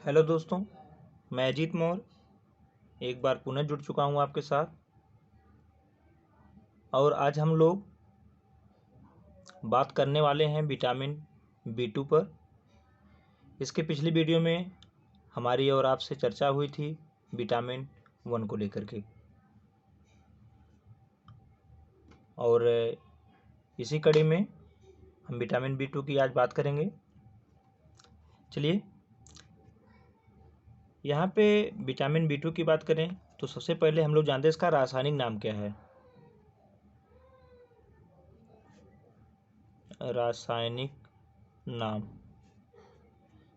Hello दोस्तों, मैं अजीत मौर्य एक बार पुनः जुड़ चुका हूं आपके साथ। और आज हम लोग बात करने वाले हैं विटामिन B2 पर। इसके पिछली वीडियो में हमारी और आपसे चर्चा हुई थी विटामिन 1 को लेकर के, और इसी कड़ी में हम विटामिन B2 की आज बात करेंगे। चलिए, यहाँ पे विटामिन B2 की बात करें तो सबसे पहले हम लोग जानते हैं इसका रासायनिक नाम क्या है। रासायनिक नाम,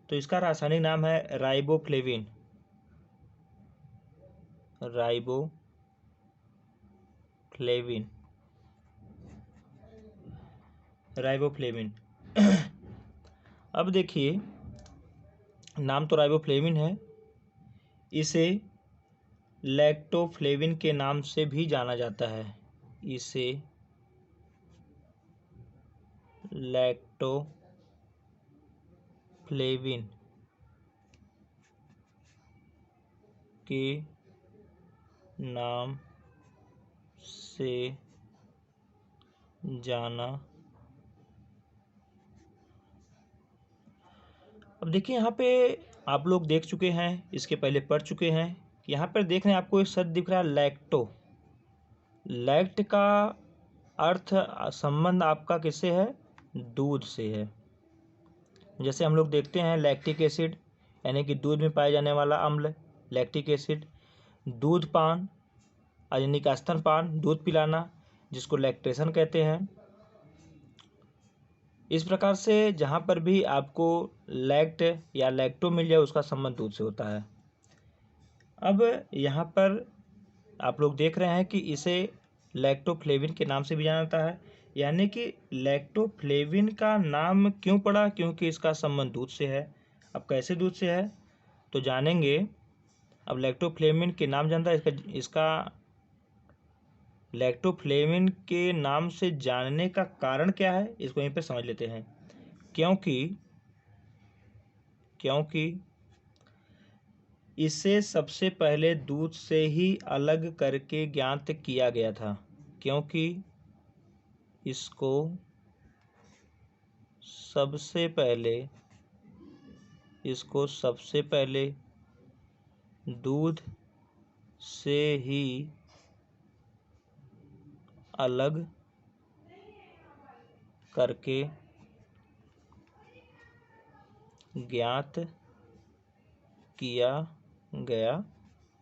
तो इसका रासायनिक नाम है राइबोफ्लेविन। राइबोफ्लेविन राइबोफ्लेविन अब देखिए, नाम तो राइबोफ्लेविन है, इसे लैक्टोफ्लेविन के नाम से भी जाना जाता है। इसे लैक्टोफ्लेविन के नाम से जाना। अब देखिए, यहाँ पे आप लोग देख चुके हैं, इसके पहले पढ़ चुके हैं कि यहाँ पर देख रहे हैं आपको एक शब्द दिख रहा है लैक्टो। लैक्ट का अर्थ संबंध आपका किससे है? दूध से है। जैसे हम लोग देखते हैं लैक्टिक एसिड यानी कि दूध में पाया जाने वाला अम्ल लैक्टिक एसिड, दूध पान यानी कि स्तनपान, दूध पिलाना जिसको लैक्टेशन कहते हैं। इस प्रकार से जहाँ पर भी आपको लैक्ट या लैक्टो मिल जाए उसका संबंध दूध से होता है। अब यहाँ पर आप लोग देख रहे हैं कि इसे लैक्टोफ्लेविन के नाम से भी जाना जाता है, यानी कि लैक्टोफ्लेविन का नाम क्यों पड़ा? क्योंकि इसका संबंध दूध से है। अब कैसे दूध से है तो जानेंगे। अब लैक्टोफ्लेविन के नाम जानता है, इसका लैक्टोफ्लेविन के नाम से जानने का कारण क्या है, इसको यहीं पे समझ लेते हैं। क्योंकि इसे सबसे पहले दूध से ही अलग करके ज्ञात किया गया था। क्योंकि इसको सबसे पहले दूध से ही अलग करके ज्ञात किया गया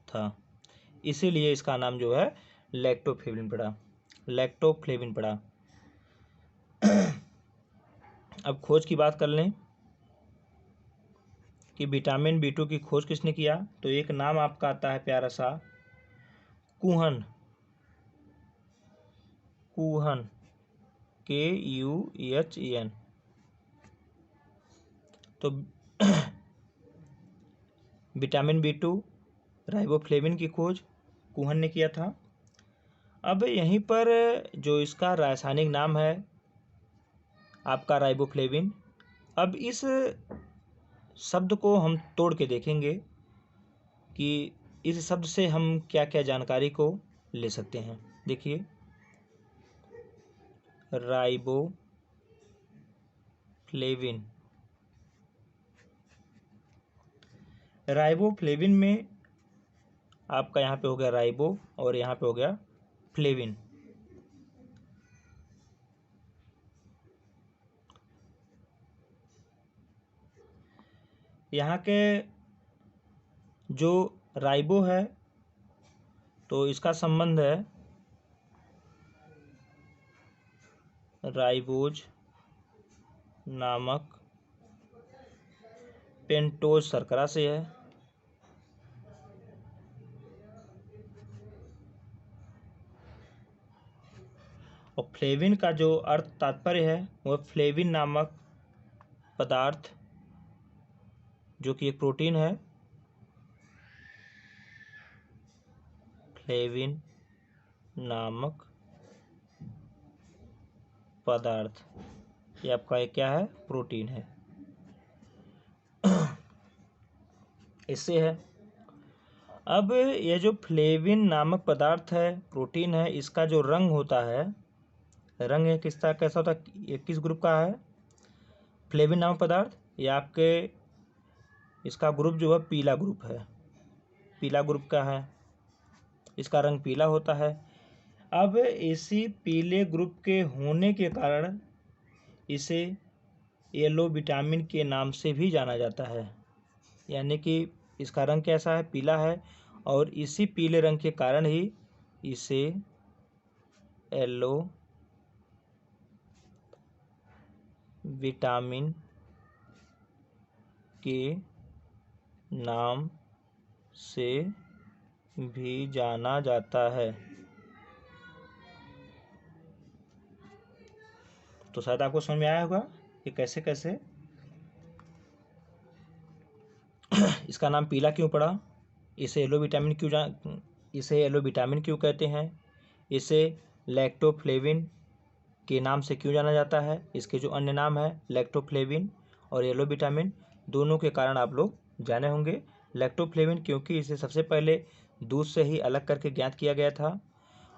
था, इसीलिए इसका नाम जो है लैक्टोफ्लेविन पड़ा। अब खोज की बात कर लें कि विटामिन B2 की खोज किसने किया, तो एक नाम आपका आता है प्यारा सा, कुहन KUHEN। तो विटामिन B2 राइबोफ्लेविन की खोज कुहन ने किया था। अब यहीं पर जो इसका रासायनिक नाम है आपका राइबोफ्लेविन, अब इस शब्द को हम तोड़ के देखेंगे कि इस शब्द से हम क्या क्या जानकारी को ले सकते हैं। देखिए, राइबोफ्लेविन में आपका यहाँ पे हो गया राइबो और यहाँ पे हो गया फ्लेविन। यहाँ के जो राइबो है तो इसका संबंध है राइबोज नामक पेंटोज शर्करा से है। और फ्लेविन का जो अर्थ तात्पर्य है वह फ्लेविन नामक पदार्थ जो कि एक प्रोटीन है, फ्लेविन नामक पदार्थ, ये आपका एक क्या है? प्रोटीन है। इससे है। अब यह जो फ्लेविन नामक पदार्थ है, प्रोटीन है, इसका जो रंग होता है, रंग है किसका कैसा होता है, ये किस ग्रुप का है? फ्लेविन नामक पदार्थ ये आपके इसका ग्रुप जो है पीला ग्रुप है, पीला ग्रुप का है, इसका रंग पीला होता है। अब इसी पीले ग्रुप के होने के कारण इसे येलो विटामिन के नाम से भी जाना जाता है, यानी कि इसका रंग कैसा है, पीला है, और इसी पीले रंग के कारण ही इसे येलो विटामिन के नाम से भी जाना जाता है। तो शायद आपको समझ में आया होगा कि कैसे कैसे इसका नाम पीला क्यों पड़ा, इसे येलो विटामिन क्यों कहते हैं, इसे लैक्टोफ्लेविन के नाम से क्यों जाना जाता है, इसके जो अन्य नाम है लैक्टोफ्लेविन और येलो विटामिन, दोनों के कारण आप लोग जाने होंगे। लैक्टोफ्लेविन क्योंकि इसे सबसे पहले दूध से ही अलग करके ज्ञात किया गया था,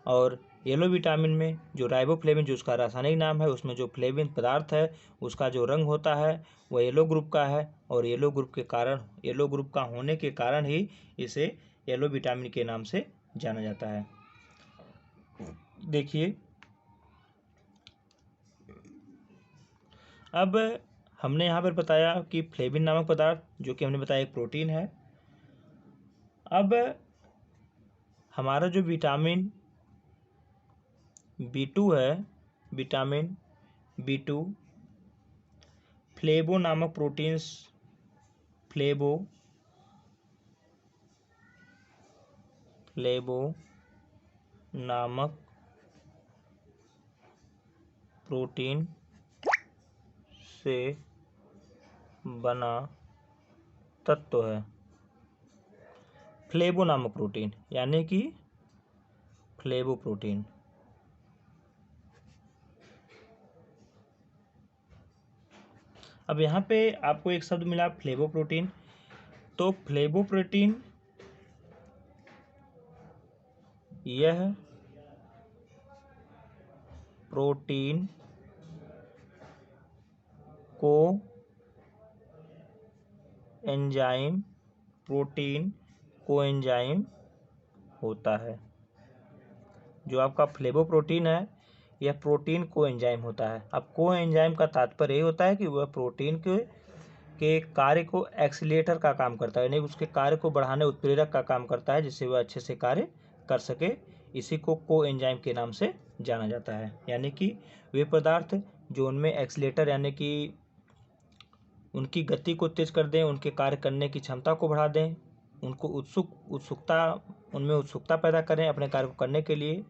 और येलो विटामिन में जो राइबोफ्लेविन जो उसका रासायनिक नाम है, उसमें जो फ्लेविन पदार्थ है उसका जो रंग होता है वह येलो ग्रुप का है, और येलो ग्रुप का होने के कारण ही इसे येलो विटामिन के नाम से जाना जाता है। देखिए, अब हमने यहाँ पर बताया कि फ्लेविन नामक पदार्थ जो कि हमने बताया एक प्रोटीन है। अब हमारा जो विटामिन B2 है, विटामिन B2 फ्लेवो नामक प्रोटीन से बना तत्व है। फ्लेवो नामक प्रोटीन यानी कि फ्लेवो प्रोटीन। अब यहाँ पे आपको एक शब्द मिला फ्लेवो प्रोटीन। तो फ्लेवो प्रोटीन यह प्रोटीन को एंजाइम होता है। जो आपका फ्लेवो प्रोटीन है यह प्रोटीन को एंजाइम होता है। अब को एंजाइम का तात्पर्य ये होता है कि वह प्रोटीन के कार्य को एक्सीलेटर का काम करता है, यानी उसके कार्य को बढ़ाने उत्प्रेरक का काम करता है, जिससे वह अच्छे से कार्य कर सके। इसी को एंजाइम के नाम से जाना जाता है। यानी कि वे पदार्थ जो उनमें एक्सीलेटर यानी कि उनकी गति को तेज कर दें, उनके कार्य करने की क्षमता को बढ़ा दें, उनको उनमें उत्सुकता पैदा करें अपने कार्य को करने के लिए,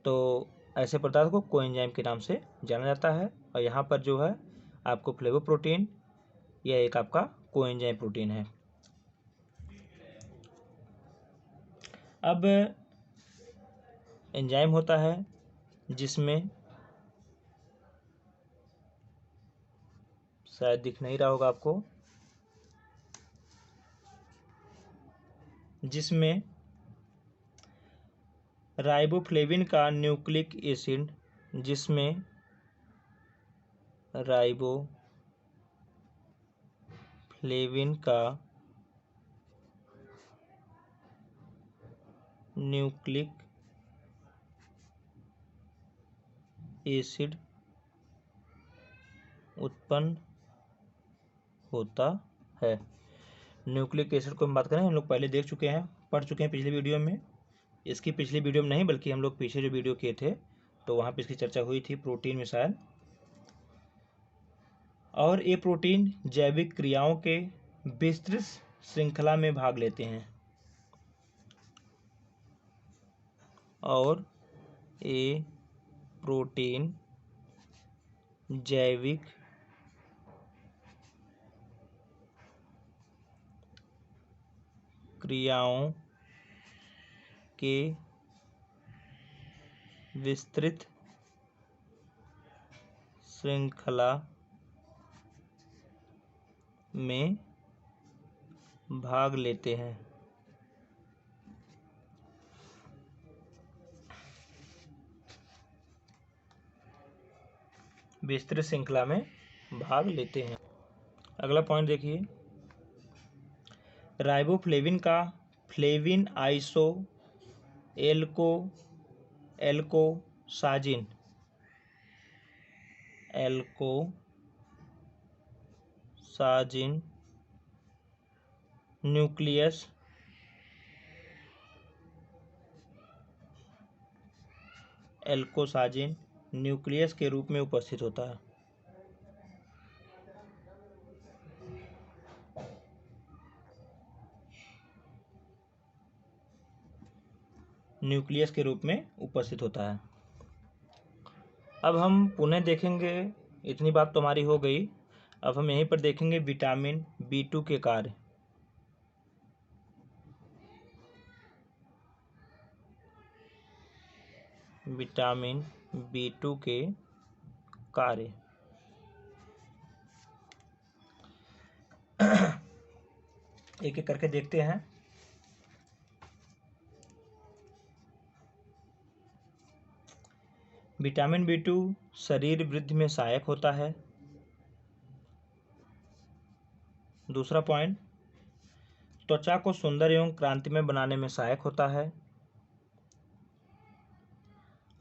तो ऐसे पदार्थ को कोएंजाइम के नाम से जाना जाता है। और यहाँ पर जो है आपको फ्लेवो प्रोटीन यह एक आपका कोएंजाइम प्रोटीन है। अब एंजाइम होता है जिसमें शायद दिख नहीं रहा होगा आपको, जिसमें राइबोफ्लेविन का न्यूक्लिक एसिड उत्पन्न होता है। न्यूक्लिक एसिड को हम बात करें, हम लोग पहले देख चुके हैं, पढ़ चुके हैं पिछले वीडियो में। इसकी पिछली वीडियो में नहीं बल्कि हम लोग पीछे जो वीडियो किए थे तो वहाँ पे इसकी चर्चा हुई थी, प्रोटीन में शायद। और ये प्रोटीन जैविक क्रियाओं के विस्तृत श्रृंखला में भाग लेते हैं, और ये प्रोटीन जैविक क्रियाओं के विस्तृत श्रृंखला में भाग लेते हैं। विस्तृत श्रृंखला में भाग लेते हैं। अगला पॉइंट देखिए, राइबोफ्लेविन का फ्लेविन आइसो एल्कोसाजिन न्यूक्लियस के रूप में उपस्थित होता है। न्यूक्लियस के रूप में उपस्थित होता है। अब हम पुनः देखेंगे, इतनी बात तो हमारी हो गई। अब हम यहीं पर देखेंगे विटामिन B2 के कार्य। विटामिन B2 के कार्य। एक एक करके देखते हैं। विटामिन B2 शरीर वृद्धि में सहायक होता है। दूसरा पॉइंट, त्वचा को सुंदर एवं क्रांतिमय बनाने में सहायक होता है।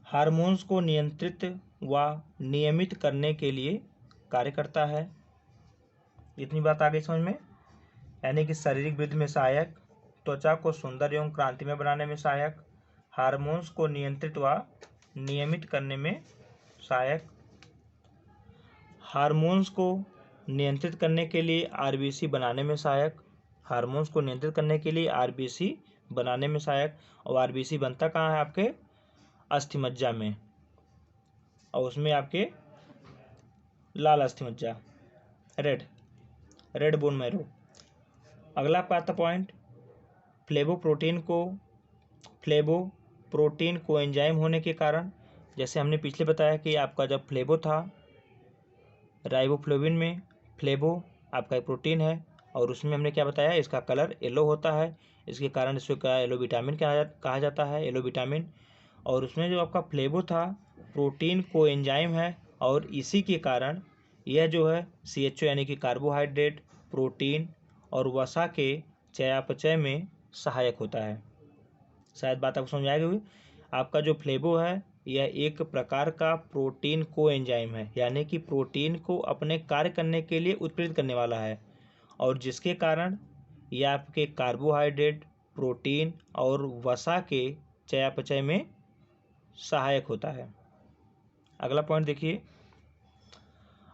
हार्मोन्स को नियंत्रित व नियमित करने के लिए कार्य करता है। इतनी बात आ गई समझ में, यानी कि शारीरिक वृद्धि में सहायक, त्वचा को सुंदर एवं क्रांतिमय बनाने में सहायक, हार्मोन्स को नियंत्रित व नियमित करने में सहायक, हार्मोन्स को नियंत्रित करने के लिए आरबीसी बनाने में सहायक, हार्मोन्स को नियंत्रित करने के लिए आरबीसी बनाने में सहायक। और आरबीसी बनता कहाँ है? आपके अस्थिमज्जा में, और उसमें आपके लाल अस्थिमज्जा, रेड बोन मैरो। अगला पाता पॉइंट, फ्लेवोप्रोटीन को एंजाइम होने के कारण, जैसे हमने पिछले बताया कि आपका जब फ्लेवो था राइबोफ्लेविन में, फ्लेवो आपका एक प्रोटीन है और उसमें हमने क्या बताया, इसका कलर येलो होता है, इसके कारण इसको क्या येलो विटामिन कहा जाता है, येलो विटामिन। और उसमें जो आपका फ्लेवो था प्रोटीन को एंजाइम है, और इसी के कारण यह जो है CHO यानी कि कार्बोहाइड्रेट, प्रोटीन और वसा के चयापचय में सहायक होता है। शायद बात आपको समझ आएगी। आपका जो फ्लेवो है यह एक प्रकार का प्रोटीन को एंजाइम है, यानी कि प्रोटीन को अपने कार्य करने के लिए उत्प्रेरित करने वाला है, और जिसके कारण यह आपके कार्बोहाइड्रेट, प्रोटीन और वसा के चयापचय में सहायक होता है। अगला पॉइंट देखिए,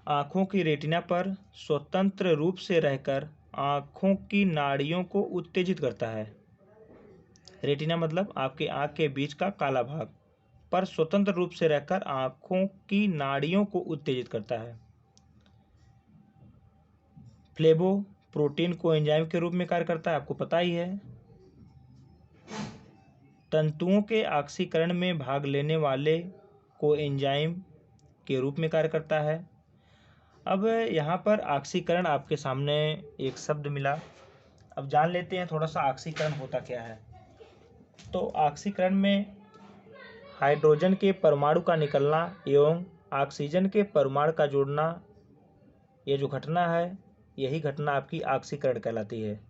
आँखों की रेटिना पर स्वतंत्र रूप से रहकर आँखों की नाड़ियों को उत्तेजित करता है। रेटिना मतलब आपके आँख के बीच का काला भाग, पर स्वतंत्र रूप से रहकर आँखों की नाड़ियों को उत्तेजित करता है। फ्लेवो प्रोटीन को एंजाइम के रूप में कार्य करता है, आपको पता ही है। तंतुओं के ऑक्सीकरण में भाग लेने वाले को एंजाइम के रूप में कार्य करता है। अब यहाँ पर ऑक्सीकरण आपके सामने एक शब्द मिला, अब जान लेते हैं थोड़ा सा ऑक्सीकरण होता क्या है। तो ऑक्सीकरण में हाइड्रोजन के परमाणु का निकलना एवं ऑक्सीजन के परमाणु का जुड़ना, ये जो घटना है यही घटना आपकी ऑक्सीकरण कहलाती है।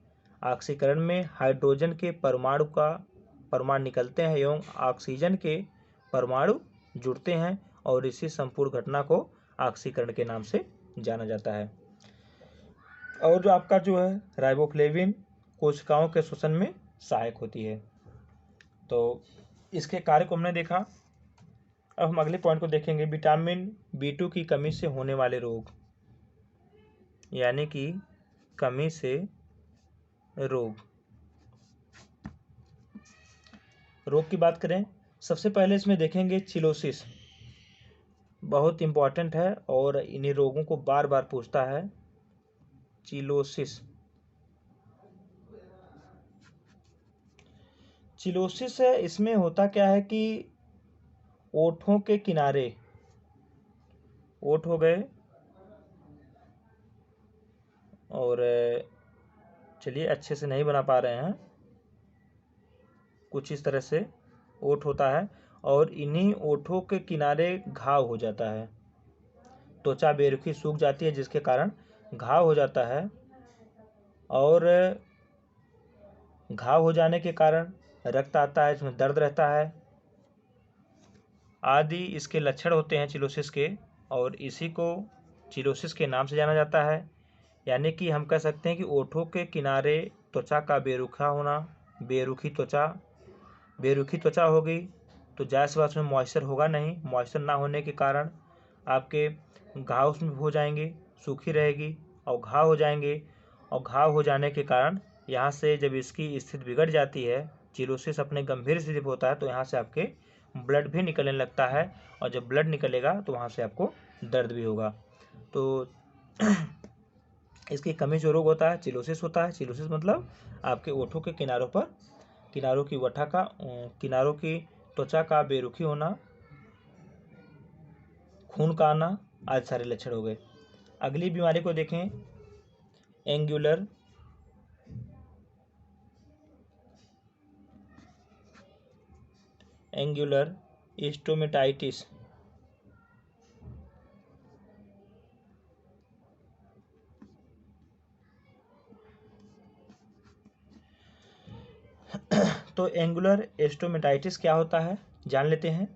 ऑक्सीकरण में हाइड्रोजन के परमाणु निकलते हैं एवं ऑक्सीजन के परमाणु जुड़ते हैं, और इसी संपूर्ण घटना को ऑक्सीकरण के नाम से जाना जाता है। और जो आपका जो है राइबोफ्लेविन कोशिकाओं के श्वसन में सहायक होती है। तो इसके कार्य को हमने देखा। अब हम अगले पॉइंट को देखेंगे, विटामिन B2 की कमी से होने वाले रोग, यानी कि कमी से रोग की बात करें, सबसे पहले इसमें देखेंगे चिलोसिस, बहुत इंपॉर्टेंट है और इन्हीं रोगों को बार बार पूछता है। चिलोसिस है, इसमें होता क्या है कि ओठों के किनारे, ओठ हो गए और चलिए, अच्छे से नहीं बना पा रहे हैं। कुछ इस तरह से ओठ होता है और इन्हीं ओठों के किनारे घाव हो जाता है। त्वचा बेरुखी सूख जाती है जिसके कारण घाव हो जाता है और घाव हो जाने के कारण रक्त आता है, इसमें दर्द रहता है आदि इसके लक्षण होते हैं चिलोसिस के, और इसी को चिलोसिस के नाम से जाना जाता है। यानी कि हम कह सकते हैं कि ओठों के किनारे त्वचा का बेरुखा होना, बेरुखी त्वचा होगी तो जाहिर सी बात उसमें मॉइस्चर होगा नहीं। मॉइस्चर ना होने के कारण आपके घाव उसमें हो जाएंगे, सूखी रहेगी और घाव हो जाएंगे, और घाव हो जाने के कारण यहाँ से जब इसकी स्थिति बिगड़ जाती है, चिलोसिस अपने गंभीर स्थिति पर होता है, तो यहाँ से आपके ब्लड भी निकलने लगता है, और जब ब्लड निकलेगा तो वहाँ से आपको दर्द भी होगा। तो इसकी कमी जो रोग होता है चिलोसिस होता है। चिलोसिस मतलब आपके ओठों के किनारों की किनारों की त्वचा का बेरुखी होना, खून का आना आदि सारे लक्षण हो गए। अगली बीमारी को देखें, एंगुलर स्टोमेटाइटिस। तो एंगुलर स्टोमेटाइटिस क्या होता है जान लेते हैं।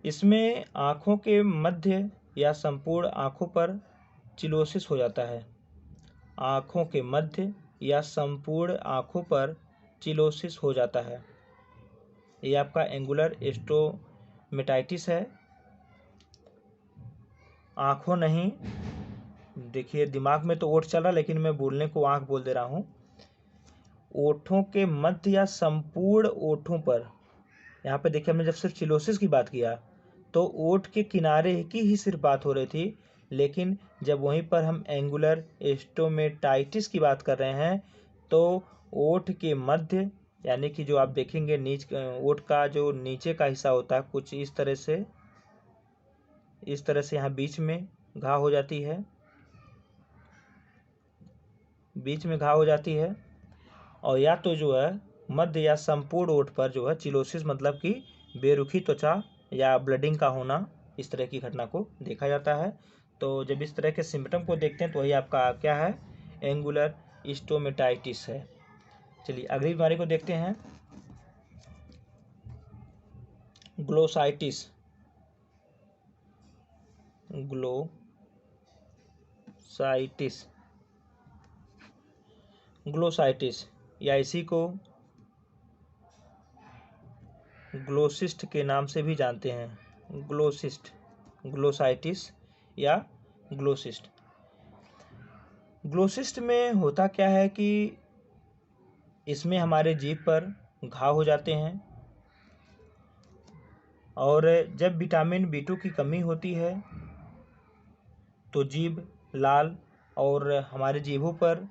इसमें आँखों के मध्य या संपूर्ण आँखों पर चिलोसिस हो जाता है। आँखों के मध्य या संपूर्ण आँखों पर चिलोसिस हो जाता है। ये आपका एंगुलर स्टोमेटाइटिस है। आँखों नहीं, देखिए दिमाग में तो ओठ चल रहा, लेकिन मैं बोलने को आँख बोल दे रहा हूँ। ओठों के मध्य या संपूर्ण ओठों पर, यहाँ पे देखिए हमने जब सिर्फ चिलोसिस की बात किया तो ओठ के किनारे की ही सिर्फ बात हो रही थी, लेकिन जब वहीं पर हम एंगुलर स्टोमेटाइटिस की बात कर रहे हैं तो ओठ के मध्य, यानी कि जो आप देखेंगे ओठ का जो नीचे का हिस्सा होता है कुछ इस तरह से यहाँ बीच में घाव हो जाती है, और या तो जो है मध्य या संपूर्ण ओठ पर जो है चिलोसिस मतलब कि बेरुखी त्वचा या ब्लडिंग का होना, इस तरह की घटना को देखा जाता है। तो जब इस तरह के सिम्टम को देखते हैं तो वही आपका क्या है, एंगुलर स्टोमेटाइटिस है। चलिए अगली बीमारी को देखते हैं, ग्लोसाइटिस। ग्लोसाइटिस या इसी को ग्लोसिस्ट के नाम से भी जानते हैं। ग्लोसाइटिस या ग्लोसिस्ट। ग्लोसिस्ट में होता क्या है कि इसमें हमारे जीभ पर घाव हो जाते हैं, और जब विटामिन B2 की कमी होती है तो जीभ लाल, और हमारे जीभों पर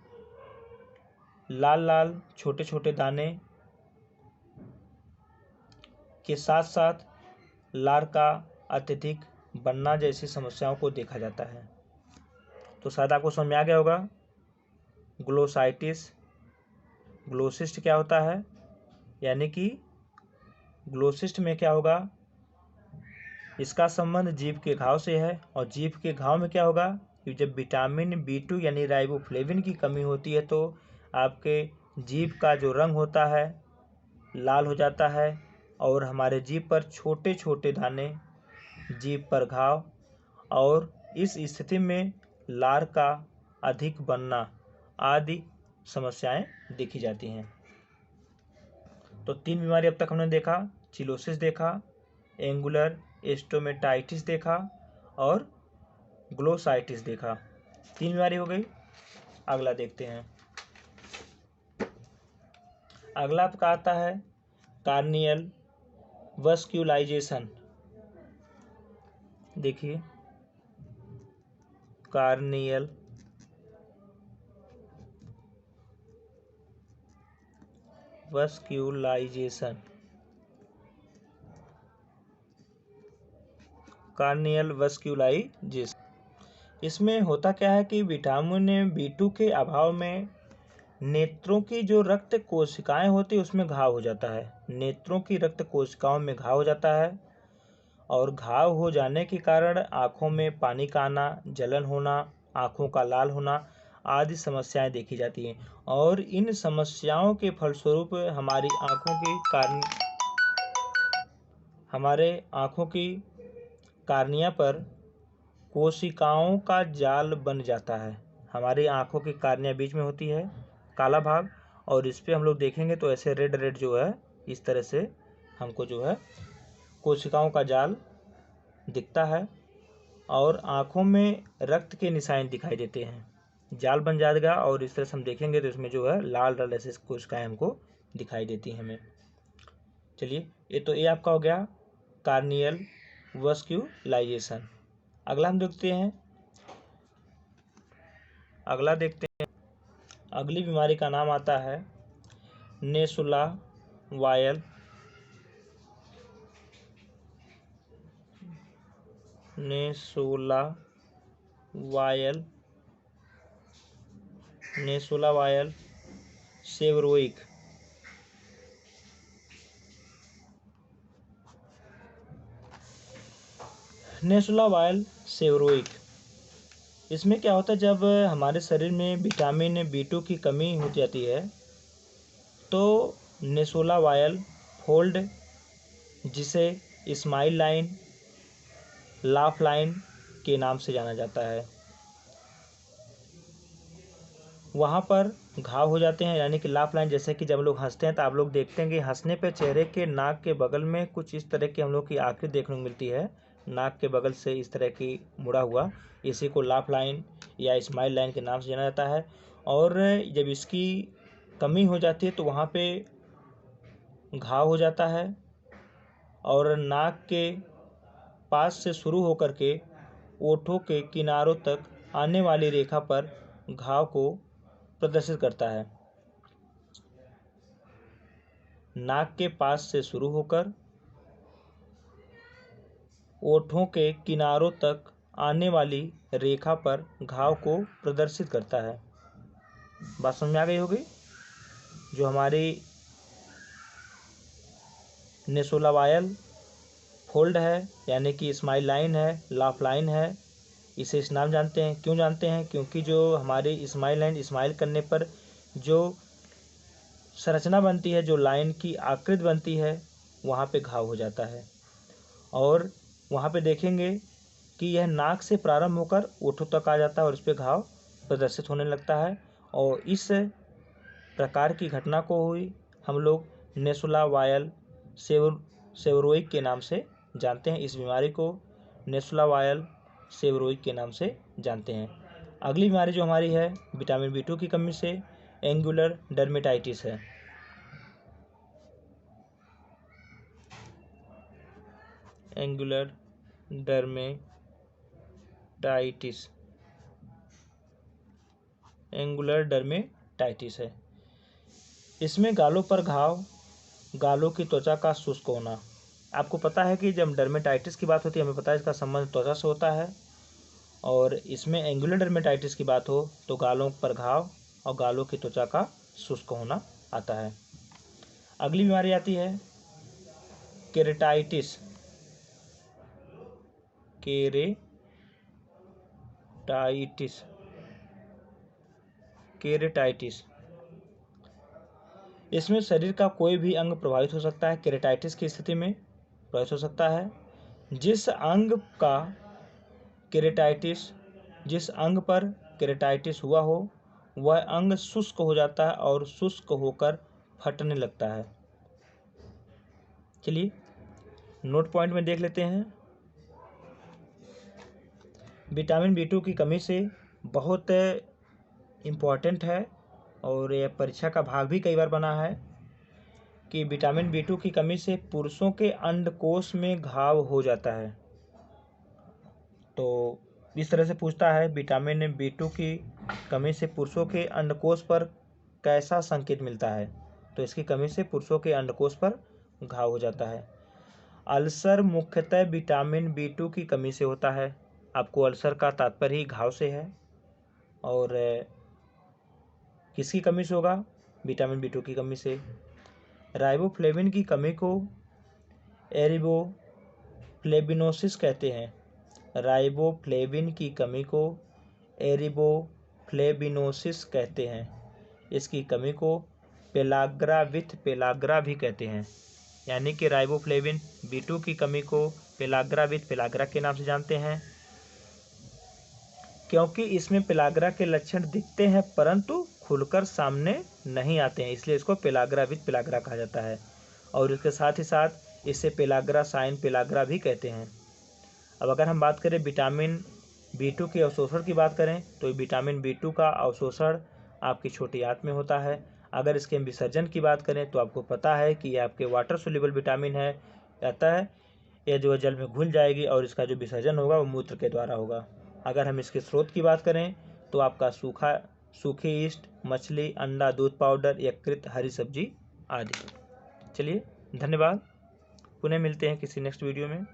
लाल लाल छोटे छोटे दाने के साथ साथ लार का अत्यधिक बनना जैसी समस्याओं को देखा जाता है। तो शायद आपको समझ में आ गया होगा ग्लोसिस्ट क्या होता है। यानी कि ग्लोसिस्ट में क्या होगा, इसका संबंध जीभ के घाव से है, और जीभ के घाव में क्या होगा कि जब विटामिन B2 यानी राइबोफ्लेविन की कमी होती है तो आपके जीभ का जो रंग होता है लाल हो जाता है, और हमारे जीभ पर छोटे छोटे दाने, जीभ पर घाव, और इस स्थिति में लार का अधिक बनना आदि समस्याएं देखी जाती हैं। तो 3 बीमारी अब तक हमने देखा, चिलोसिस देखा, एंगुलर स्टोमेटाइटिस देखा और ग्लोसाइटिस देखा। 3 बीमारी हो गई। अगला देखते हैं। अगला आपका आता है कार्नियल वस्क्यूलाइजेशन। देखिए, कार्नियल वस्क्यूलाइजेशन। इसमें होता क्या है कि विटामिन B2 के अभाव में नेत्रों की जो रक्त कोशिकाएं होती है उसमें घाव हो जाता है। नेत्रों की रक्त कोशिकाओं में घाव हो जाता है और घाव हो जाने के कारण आँखों में पानी का आना, जलन होना, आँखों का लाल होना आदि समस्याएं देखी जाती हैं। और इन समस्याओं के फलस्वरूप हमारे आँखों की कार्निया पर कोशिकाओं का जाल बन जाता है। हमारी आँखों की कार्निया बीच में होती है, काला भाग, और इस पे हम लोग देखेंगे तो ऐसे रेड रेड जो है इस तरह से हमको जो है कोशिकाओं का जाल दिखता है और आँखों में रक्त के निशान दिखाई देते हैं। जाल बन जाएगा और इस तरह से हम देखेंगे तो इसमें जो है लाल लाल ऐसे कोशिकाएं हमको दिखाई देती हैं हमें। चलिए, ये आपका हो गया कार्नियल वस्क्यूलाइजेशन। अगला हम देखते हैं, अगली बीमारी का नाम आता है नेसुला वायल सेवरोइक। नेसुला वायल सेवरोइक, इसमें क्या होता है, जब हमारे शरीर में विटामिन B2 की कमी हो जाती है तो नेसुला वायल फोल्ड, जिसे स्माइल लाइन, लाफ लाइन के नाम से जाना जाता है, वहाँ पर घाव हो जाते हैं। यानी कि लाफ लाइन, जैसे कि जब लोग हंसते हैं तो आप लोग देखते हैं कि हंसने पे चेहरे के नाक के बगल में कुछ इस तरह की हम लोग की आकृति देखने को मिलती है, नाक के बगल से इस तरह की मुड़ा हुआ, इसी को लाफ लाइन या स्माइल लाइन के नाम से जाना जाता है। और जब इसकी कमी हो जाती है तो वहाँ पे घाव हो जाता है और नाक के पास से शुरू होकर के ओठों के किनारों तक आने वाली रेखा पर घाव को प्रदर्शित करता है। नाक के पास से शुरू होकर ओठों के किनारों तक आने वाली रेखा पर घाव को प्रदर्शित करता है। बात समझ में आ गई होगी। जो हमारी नेसुला वायल फोल्ड है, यानी कि स्माइल लाइन है, लाफ लाइन है, इसे इस नाम जानते हैं। क्यों जानते हैं? क्योंकि जो हमारी स्माइल लाइन स्माइल करने पर जो संरचना बनती है, जो लाइन की आकृति बनती है, वहाँ पे घाव हो जाता है। और वहाँ पे देखेंगे कि यह नाक से प्रारंभ होकर ओठों तक आ जाता है और इस पर घाव प्रदर्शित होने लगता है। और इस प्रकार की घटना को हुई हम लोग नेसुला वायल सेवरोइक के नाम से जानते हैं। इस बीमारी को नेसुला वायल सेवरोइक के नाम से जानते हैं। अगली बीमारी जो हमारी है विटामिन B2 की कमी से एंगुलर डर्मेटाइटिस है। एंगुलर डर्मेटाइटिस है। इसमें गालों पर घाव, गालों की त्वचा का शुष्क होना। आपको पता है कि जब डर्मेटाइटिस की बात होती है, हमें पता है इसका संबंध त्वचा से होता है, और इसमें एंगुलर डर्मेटाइटिस की बात हो तो गालों पर घाव और गालों की त्वचा का शुष्क होना आता है। अगली बीमारी आती है केरेटाइटिस। इसमें शरीर का कोई भी अंग प्रभावित हो सकता है। केरेटाइटिस की स्थिति में प्रभावित हो सकता है। जिस अंग पर केरेटाइटिस हुआ हो वह अंग शुष्क हो जाता है और शुष्क होकर फटने लगता है। चलिए नोट पॉइंट में देख लेते हैं। विटामिन B2 की कमी से बहुत इम्पॉर्टेंट है और यह परीक्षा का भाग भी कई बार बना है कि विटामिन B2 की कमी से पुरुषों के अंडकोश में घाव हो जाता है। तो इस तरह से पूछता है विटामिन B2 की कमी से पुरुषों के अंडकोश पर कैसा संकेत मिलता है, तो इसकी कमी से पुरुषों के अंडकोश पर घाव हो जाता है। अल्सर मुख्यतः विटामिन B2 की कमी से होता है। आपको अल्सर का तात्पर्य ही घाव से है। और किसकी कमी से होगा? विटामिन B2 की कमी से। राइबोफ्लेविन की कमी को एरिबोफ्लेविनोसिस कहते हैं। राइबोफ्लेविन की कमी को एरिबोफ्लेविनोसिस कहते हैं। इसकी कमी को पेलाग्रा विथ पेलाग्रा भी कहते हैं। यानी कि राइबोफ्लेविन B2 की कमी को पेलाग्रा विथ पेलाग्रा के नाम से जानते हैं, क्योंकि इसमें पेलाग्रा के लक्षण दिखते हैं परंतु खुलकर सामने नहीं आते हैं, इसलिए इसको पेलाग्रा विथ पेलाग्रा कहा जाता है। और इसके साथ ही साथ इसे पेलाग्रा साइन पेलाग्रा भी कहते हैं। अब अगर हम बात करें विटामिन B2 के अवशोषण की बात करें तो विटामिन B2 का अवशोषण आपकी छोटी आंत में होता है। अगर इसके विसर्जन की बात करें तो आपको पता है कि यह आपके वाटर सोल्यूबल विटामिन है, कहता है यह जो जल में घुल जाएगी और इसका जो विसर्जन होगा वो मूत्र के द्वारा होगा। अगर हम इसके स्रोत की बात करें तो आपका सूखी ईस्ट, मछली, अंडा, दूध पाउडर, यकृत, हरी सब्जी आदि। चलिए धन्यवाद, पुनः मिलते हैं किसी नेक्स्ट वीडियो में।